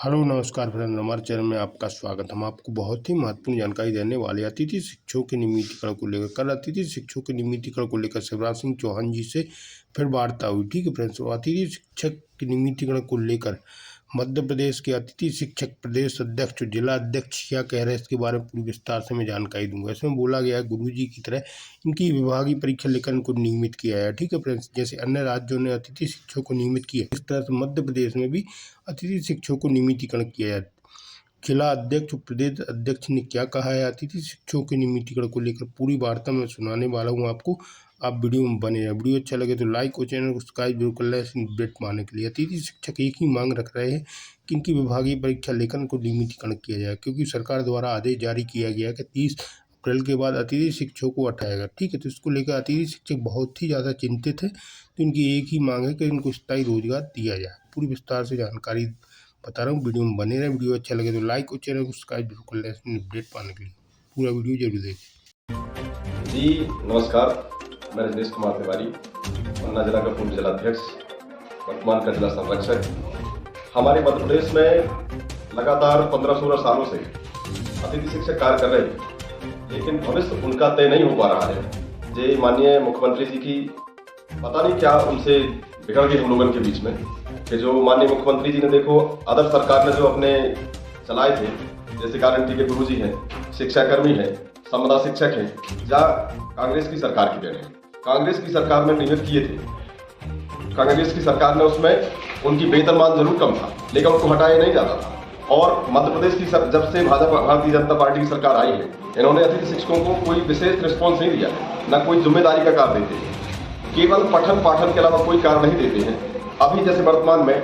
Hello नमस्कार friend, हमारे channel में आपका स्वागत। हम आपको बहुत ही महत्वपूर्ण जानकारी देने वाले अतिथि शिक्षकों के नियमितीकरण को लेकर। कल अतिथि शिक्षकों के नियमितीकरण को लेकर शिवराज सिंह चौहान जी से फिर वार्ता हुई। ठीक है फ्रेंड्स, अतिथि शिक्षक के नियमितीकरण को लेकर मध्य प्रदेश के अतिथि शिक्षक प्रदेश अध्यक्ष जिला अध्यक्ष क्या कह रहे हैं, इसके बारे में पूरी विस्तार से मैं जानकारी दूंगा। इसमें बोला गया है गुरुजी की तरह इनकी विभागीय परीक्षा लेकर इनको नियमित किया है। ठीक है फ्रेंड्स, जैसे अन्य राज्यों ने अतिथि शिक्षकों को नियमित किया, इस तरह से मध्य प्रदेश में भी अतिथि शिक्षकों को नियमितीकरण किया जाए। जिला अध्यक्ष प्रदेश अध्यक्ष ने क्या कहा है अतिथि शिक्षकों के नियमितीकरण को लेकर, पूरी वार्ता में सुनाने वाला हूँ आपको। आप वीडियो में बने रहे। वीडियो अच्छा लगे तो लाइक और चैनल को सब्सक्राइब जरूर कर लें अपडेट पाने के लिए। अतिथि शिक्षक एक ही मांग रख रहे हैं कि इनकी विभागीय परीक्षा लेकर इनको नियमितीकरण किया जाए, क्योंकि सरकार द्वारा आदेश जारी किया गया है कि 30 अप्रैल के बाद अतिथि शिक्षकों को हटाएगा। ठीक है, तो इसको लेकर अतिथि शिक्षक बहुत ही ज़्यादा चिंतित है। तो इनकी एक ही मांग है कि इनको स्थायी रोजगार दिया जाए। पूरी विस्तार से जानकारी बता रहा हूँ, वीडियो में बने रहे। वीडियो अच्छा लगे तो लाइक और चैनल को सब्सक्राइब जरूर कर लें अपडेट पाने के लिए। पूरा वीडियो जरूर देखें। जी नमस्कार, मैं रजनीश कुमार तिवारी, पन्ना जिला का पूर्व जिलाध्यक्ष, वर्तमान का जिला संरक्षक। हमारे मध्य प्रदेश में लगातार 15-16 सालों से अतिथि शिक्षक कार्य कर रहे हैं, लेकिन भविष्य उनका तय नहीं हो पा रहा है। जे माननीय मुख्यमंत्री जी की पता नहीं क्या उनसे बिगड़ गई हम लोगों के बीच में, कि जो माननीय मुख्यमंत्री जी ने देखो अदर सरकार ने जो अपने चलाए थे, जैसे गारंटी के गुरुजी हैं, शिक्षाकर्मी हैं, संविदा शिक्षक हैं, या कांग्रेस की सरकार की देन है। कांग्रेस की सरकार में नियमित किए थे, कांग्रेस की सरकार ने उसमें उनकी वेतनमान जरूर कम था, लेकिन उनको हटाया नहीं जाता था। और मध्य प्रदेश की जब से भाजपा भारतीय जनता पार्टी की सरकार आई है, इन्होंने अतिथि शिक्षकों को कोई विशेष रिस्पॉन्स नहीं दिया, न कोई जिम्मेदारी का कार्य देते हैं, केवल पठन पाठन के अलावा कोई कार्य नहीं देते हैं। अभी जैसे वर्तमान में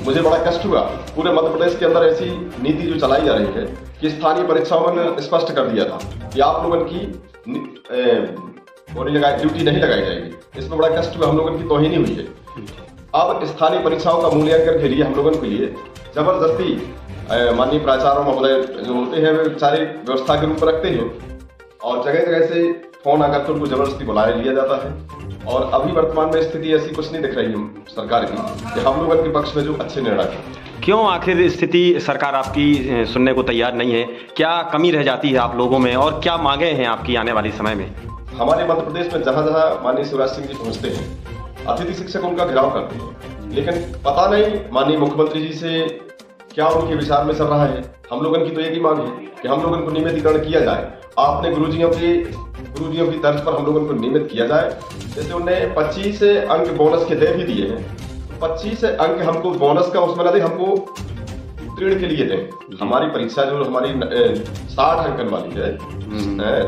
मुझे बड़ा कष्ट हुआ, पूरे मध्य प्रदेश के अंदर ऐसी नीति जो चलाई जा रही है कि स्थानीय परीक्षाओं में स्पष्ट कर दिया था कि आप लोगों की ड्यूटी नहीं लगाई जाएगी। इसमें बड़ा कष्ट हुआ, हम लोगों की तौहीनी हुई है। अब स्थानीय परीक्षाओं का मूल्यांकन के लिए हम लोगों के लिए जबरदस्ती माननीय प्राचार्य महोदय जो होते हैं वे बेचारे व्यवस्था के रूप में रखते हैं, और जगह जगह से फोन आकर के उनको जबरदस्ती बुलाया लिया जाता है। और अभी वर्तमान में स्थिति ऐसी कुछ नहीं दिख रही है सरकार की कि हम लोगों के पक्ष में जो अच्छे निर्णय हैं। क्यों आखिर स्थिति सरकार आपकी सुनने को तैयार नहीं है? क्या कमी रह जाती है आप लोगों में, और क्या मांगे हैं आपकी आने वाले समय में? हमारे मध्य प्रदेश में जहां जहां माननीय शिवराज सिंह जी पहुंचते हैं, अतिथि शिक्षक उनका घेराव करते हैं, लेकिन पता नहीं माननीय मुख्यमंत्री जी से क्या उनके विचार में चल रहा है। हम लोगों की तो एक ही मांग है कि हम लोगों को नियमितीकरण किया जाए। आपने गुरुजियों की तर्ज पर हम लोगों को नियमित किया जाए। जैसे उन्हें 25 अंक बोनस के दे भी दिए हैं, 25 अंक हमको बोनस का उसमें ना दे, हमको उत्तीर्ण के लिए दें। हमारी परीक्षा जो हमारी 60 अंकन वाली है,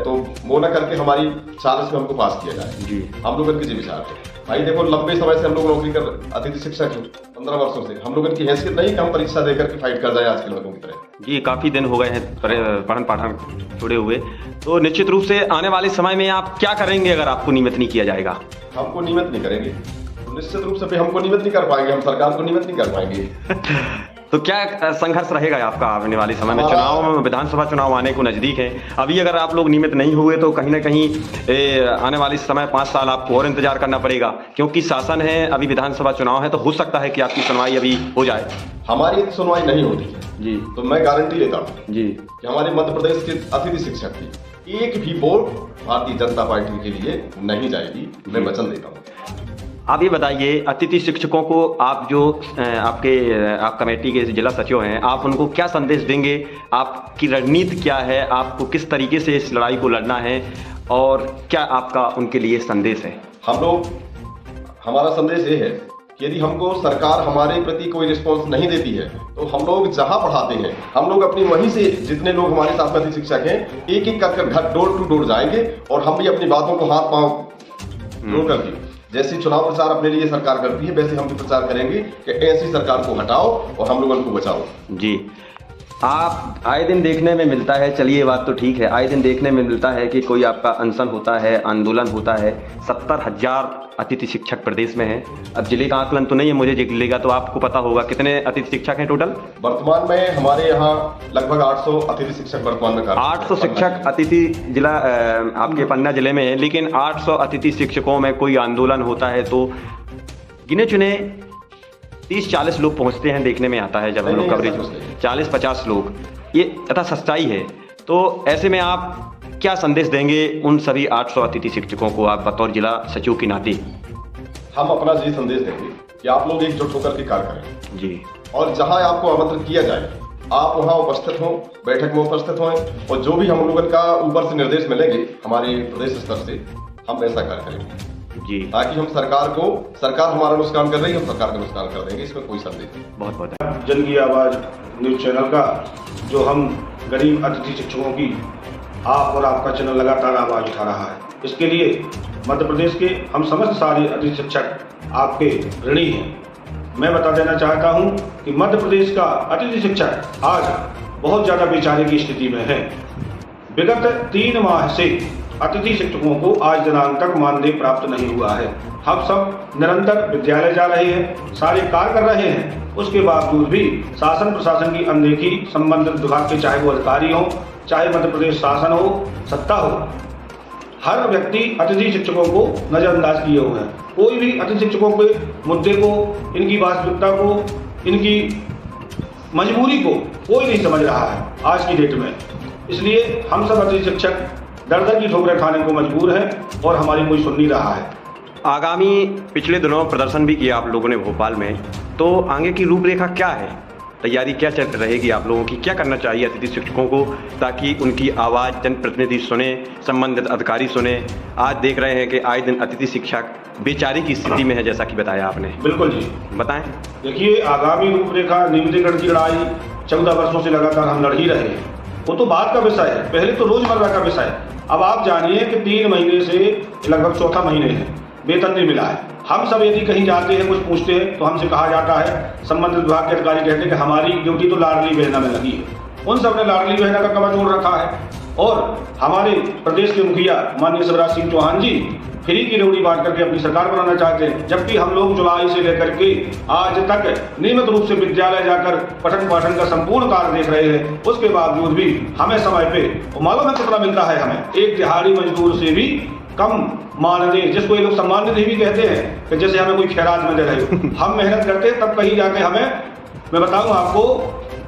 तो वो न करके हमारी 40 में हमको पास किया जाए। हम लोगों के जी विचार है भाई, देखो लंबे समय से हम लोग नौकरी कर अतिथि शिक्षक हैं, 15 वर्षों से। हम लोगों की हैसियत नहीं कि हम परीक्षा देकर के फाइट कर जाए आज के लोगों की तरह। जी, काफी दिन हो गए हैं पठन पाठन जुड़े हुए, तो निश्चित रूप से आने वाले समय में आप क्या करेंगे अगर आपको नियमित नहीं किया जाएगा? हमको नियमित नहीं करेंगे तो निश्चित रूप से हमको नियमित नहीं कर पाएंगे, हम सरकार को नियमित नहीं कर पाएंगे। तो क्या संघर्ष रहेगा आपका आने वाले समय में? चुनाव में, विधानसभा चुनाव आने को नजदीक है, अभी अगर आप लोग नियमित नहीं हुए तो कहीं ना कहीं आने वाले समय 5 साल आपको और इंतजार करना पड़ेगा, क्योंकि शासन है, अभी विधानसभा चुनाव है, तो हो सकता है कि आपकी सुनवाई अभी हो जाए। हमारी सुनवाई नहीं होती है जी, तो मैं गारंटी लेता हूँ जी कि हमारे मध्य प्रदेश के अतिथि शिक्षक की एक भी वोट भारतीय जनता पार्टी के लिए नहीं जाएगी, मैं वचन देता हूँ। आप ये बताइए, अतिथि शिक्षकों को आप जो आप कमेटी के जिला सचिव हैं, आप उनको क्या संदेश देंगे? आपकी रणनीति क्या है? आपको किस तरीके से इस लड़ाई को लड़ना है, और क्या आपका उनके लिए संदेश है? हमारा संदेश ये है कि यदि हमको सरकार हमारे प्रति कोई रिस्पॉन्स नहीं देती है, तो हम लोग जहां पढ़ाते हैं, हम लोग अपनी वहीं से जितने लोग हमारे साथ अतिथि शिक्षक हैं, एक एक कर घर डोर टू डोर जाएंगे, और हम भी अपनी बातों को हाथ पांव जोड़ करके, जैसे चुनाव प्रचार अपने लिए सरकार करती है, वैसे हम भी प्रचार करेंगे कि ऐसी सरकार को हटाओ और हम लोगों को बचाओ। जी, आप आए दिन देखने में मिलता है, चलिए ये बात तो ठीक है, आए दिन देखने में मिलता है कि कोई आपका अनशन होता है, आंदोलन होता है। 70,000 अतिथि शिक्षक प्रदेश में हैं। अब जिले का आकलन तो नहीं है मुझे, जिले का तो आपको पता होगा, कितने अतिथि शिक्षक हैं टोटल? वर्तमान में हमारे यहाँ लगभग 800 अतिथि शिक्षक वर्तमान में 800 शिक्षक अतिथि जिला आपके पन्ना जिले में है, लेकिन 800 अतिथि शिक्षकों में कोई आंदोलन होता है तो गिने चुने 30-40 लोग पहुंचते हैं, देखने में आता है जब हम लोग कवरेज, 40-50 लोग, ये तथा सच्चाई है। तो ऐसे में आप क्या संदेश देंगे उन सभी 800 अतिथि शिक्षकों को, आप बतौर जिला सचिव की नाते? हम अपना यही संदेश देंगे कि आप लोग एकजुट होकर के कार्य करें जी, और जहां आपको आमंत्रित किया जाए आप वहां उपस्थित हों, बैठक में उपस्थित हों, और जो भी हम लोगों का ऊपर से निर्देश मिलेंगे हमारे प्रदेश स्तर से, हम वैसा कार्य करेंगे जी, ताकि हम सरकार हमारा नुकसान कर रही है, हम सरकार का नुकसान कर देंगे, इसमें कोई संदेह नहीं। बहुत बहुत जन की आवाज न्यूज चैनल का, जो हम गरीब अतिथि शिक्षकों की आप और आपका चैनल लगातार आवाज उठा रहा है, इसके लिए मध्य प्रदेश के हम समस्त सारे अतिथि शिक्षक आपके ऋणी हैं। मैं बता देना चाहता हूं कि मध्य प्रदेश का अतिथि शिक्षक आज बहुत ज्यादा बेचारे की स्थिति में है। विगत 3 माह से अतिथि शिक्षकों को आज दिनांक तक मानदेय प्राप्त नहीं हुआ है। हम सब निरंतर विद्यालय जा रहे हैं, सारे कार्य कर रहे हैं, उसके बावजूद भी शासन प्रशासन की अनदेखी, संबंधित विभाग के चाहे वो अधिकारी हो, चाहे मध्य प्रदेश शासन हो, सत्ता हो, हर व्यक्ति अतिथि शिक्षकों को नजरअंदाज किए हुए हैं। कोई भी अतिथि शिक्षकों के मुद्दे को, इनकी वास्तविकता को, इनकी मजबूरी को कोई नहीं समझ रहा है आज की डेट में। इसलिए हम सब अतिथि शिक्षक दर की ठोकरें खाने को मजबूर हैं और हमारी कोई सुन नहीं रहा है। आगामी पिछले दिनों प्रदर्शन भी किया आप लोगों ने भोपाल में, तो आगे की रूपरेखा क्या है, तैयारी क्या चल रहेगी आप लोगों की, क्या करना चाहिए अतिथि शिक्षकों को ताकि उनकी आवाज़ जनप्रतिनिधि सुने, संबंधित अधिकारी सुने? आज देख रहे हैं कि आए दिन अतिथि शिक्षक बेचारी की स्थिति में है, जैसा कि बताया आपने। बिल्कुल जी, बताएं। देखिए, आगामी रूपरेखा नियमितीकरण की लड़ाई 14 वर्षों से लगातार हम लड़ ही रहे हैं, वो तो बात का विषय है, पहले तो रोजमर्रा का विषय है। अब आप जानिए कि 3 महीने से लगभग 4था महीने है, वेतन नहीं मिला है। हम सब यदि कहीं जाते हैं, कुछ पूछते हैं, तो हमसे कहा जाता है, संबंधित विभाग के अधिकारी कहते हैं कि हमारी ड्यूटी तो लाडली बहना में लगी है। उन सब ने लाडली बहना का कवर जोड़ रखा है और हमारे प्रदेश के मुखिया माननीय शिवराज सिंह चौहान जी फ्री की रेवड़ी बांट करके अपनी सरकार बनाना चाहते हैं, जबकि हम लोग जुलाई से लेकर के आज तक नियमित रूप से विद्यालय जाकर पठन पाठन का संपूर्ण कार्य देख रहे हैं। उसके बावजूद भी हमें समय पे मालूम है कितना मिलता है, हमें एक दिहाड़ी मजदूर से भी कम मानदेय, जिसको ये लोग सम्मान निधि भी कहते हैं कि जैसे हमें कोई खैरात में दे रहे हो। हम मेहनत करते हैं तब कहीं जाके हमें, मैं बताऊं आपको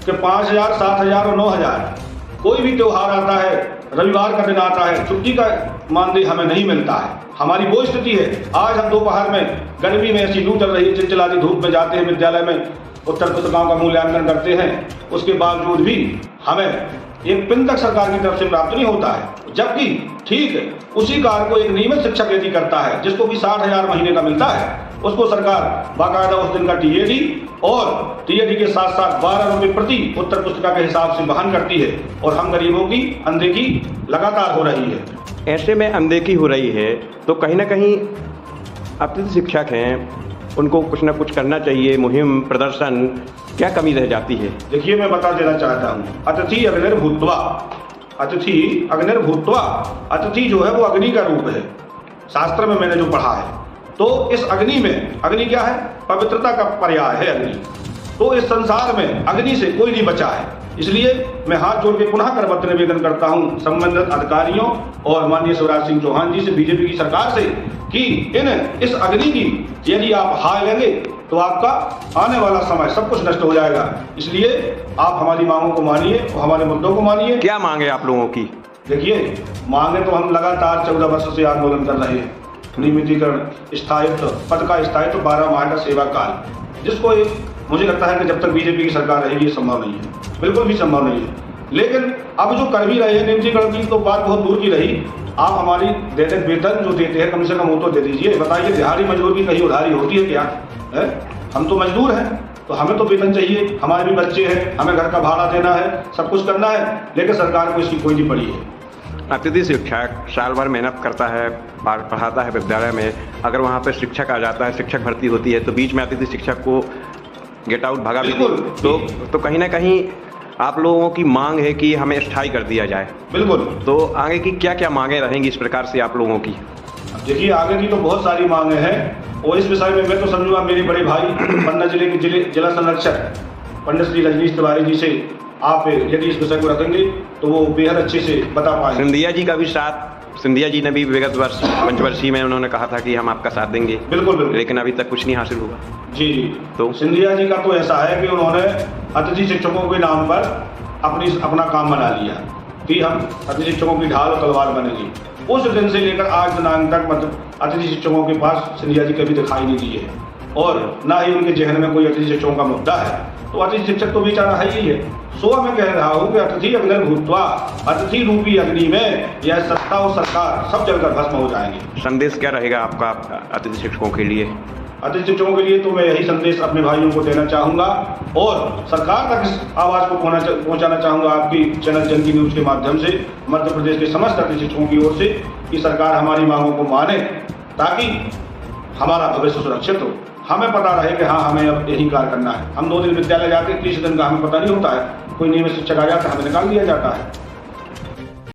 कि 5,000, 7,000 और 9,000, कोई भी त्योहार आता है, रविवार का दिन आता है, छुट्टी का मानदेय हमें नहीं मिलता है। हमारी वो स्थिति है। आज हम दोपहर में गर्मी में ऐसी लू चल रही है, चिलचिलाती धूप में जाते हैं विद्यालय में, उत्तर पुस्तिकाओं का मूल्यांकन करते हैं, उसके बावजूद भी हमें एक पिन तक सरकार की तरफ से प्राप्त नहीं होता है। जबकि ठीक उसी कार्य को एक नियमित शिक्षक यदि करता है, जिसको भी 60,000 महीने का मिलता है, उसको सरकार बाकायदा उस दिन का टीएडी और टीएडी के साथ साथ 12 रुपये प्रति उत्तर पुस्तिका के हिसाब से वहन करती है, और हम गरीबों की अनदेखी लगातार हो रही है। ऐसे में अनदेखी हो रही है तो कहीं ना कहीं अतिथि शिक्षक हैं, उनको कुछ ना कुछ करना चाहिए, मुहिम प्रदर्शन, क्या कमी रह जाती है? देखिए, मैं बता देना चाहता हूँ, अतिथि अग्निर्भूत्वा, अतिथि अग्निर्भूत्वा, अतिथि जो है वो अग्नि का रूप है, शास्त्र में मैंने जो पढ़ा है। तो इस अग्नि में, अग्नि क्या है? पवित्रता का पर्याय है अग्नि। तो इस संसार में अग्नि से कोई नहीं बचा है। इसलिए मैं हाथ जोड़ के पुनः करबद्ध निवेदन करता हूं संबंधित अधिकारियों और माननीय शिवराज सिंह चौहान जी से, बीजेपी की सरकार से, कि इस अग्नि की यदि आप हाय लेंगे तो आपका आने वाला समय सब कुछ नष्ट हो जाएगा। इसलिए आप हमारी मांगों को मानिए और हमारे मुद्दों को मानिए। क्या मांगे आप लोगों की? देखिए, मांगे तो हम लगातार 14 वर्ष से आंदोलन कर रहे हैं। नियमितीकरण, स्थायित्व, पद का स्थायित्व, 12 माह का सेवा काल, जिसको मुझे लगता है कि जब तक बीजेपी की सरकार रहेगी ये संभव नहीं है, बिल्कुल भी संभव नहीं है। लेकिन अब जो कर भी रहे हैं नियमितीकरण की तो बात बहुत दूर की रही। आप हमारी दैनिक वेतन जो देते हैं कम से कम वो तो दे दीजिए। बताइए, दिहाड़ी मजदूर की कहीं उधारी होती है क्या? है? हम तो मजदूर हैं, तो हमें तो वेतन चाहिए, हमारे भी बच्चे हैं, हमें घर का भाड़ा देना है, सब कुछ करना है, लेकिन सरकार को इसकी कोई नहीं पड़ी है। अतिथि शिक्षक साल भर मेहनत करता है, पढ़ाता है विद्यालय में, अगर वहाँ पर शिक्षक आ जाता है, शिक्षक भर्ती होती है, तो बीच में अतिथि शिक्षक को गेट आउट भगा भी तो कहीं ना कहीं आप लोगों की मांग है कि हमें स्थायी कर दिया जाए। बिल्कुल। तो आगे की क्या क्या मांगे रहेंगी इस प्रकार से आप लोगों की? देखिए, आगे की तो बहुत सारी मांगे हैं और इस विषय में मैं तो समझूंगा मेरे बड़े भाई पन्ना जिले के जिला संरक्षक पंडित श्री रजनीश तिवारी जी से आप यदि इस विषय को रखेंगे तो वो बेहद अच्छे से बता पाएंगे। सिंधिया जी का भी साथ सिंधिया जी ने भी विगत वर्ष पंचवर्षीय में उन्होंने कहा था कि हम आपका साथ देंगे, बिल्कुल बिल्कुल, लेकिन अभी तक कुछ नहीं हासिल हुआ। जी जी। तो सिंधिया जी का तो ऐसा है कि उन्होंने अतिथि शिक्षकों के नाम पर अपना काम बना लिया कि हम अतिथि शिक्षकों की ढाल और तलवार बनेगी। उस दिन से लेकर आज दिनांक तक मतलब अतिथि शिक्षकों के पास सिंधिया जी कभी दिखाई नहीं दिए और ना ही उनके जहन में कोई अतिथि शिक्षकों का मुद्दा है। तो अतिथि शिक्षक तो बेचारा है ही है। सो मैं कह रहा हूँ कि अतिथि अग्नि भूतवा, अतिथि रूपी अग्नि में यह सत्ता और सरकार सब जलकर भस्म हो जाएंगे। संदेश क्या रहेगा आपका अतिथि शिक्षकों के लिए? अतिथि शिक्षकों के लिए तो मैं यही संदेश अपने भाइयों को देना चाहूँगा और सरकार तक इस आवाज़ को पहुँचाना चाहूँगा आपकी चैनल जनकी न्यूज़ के माध्यम से मध्य प्रदेश के समस्त अतिथि शिक्षकों की ओर से कि सरकार हमारी मांगों को माने ताकि हमारा भविष्य सुरक्षित हो। हमें पता रहे कि हाँ हमें अब यही कार्य करना है। हम 2 दिन विद्यालय जाते हैं, 30 दिन का हमें पता नहीं होता है। कोई नियमित शिक्षक आ जाता है, हमें निकाल दिया जाता है।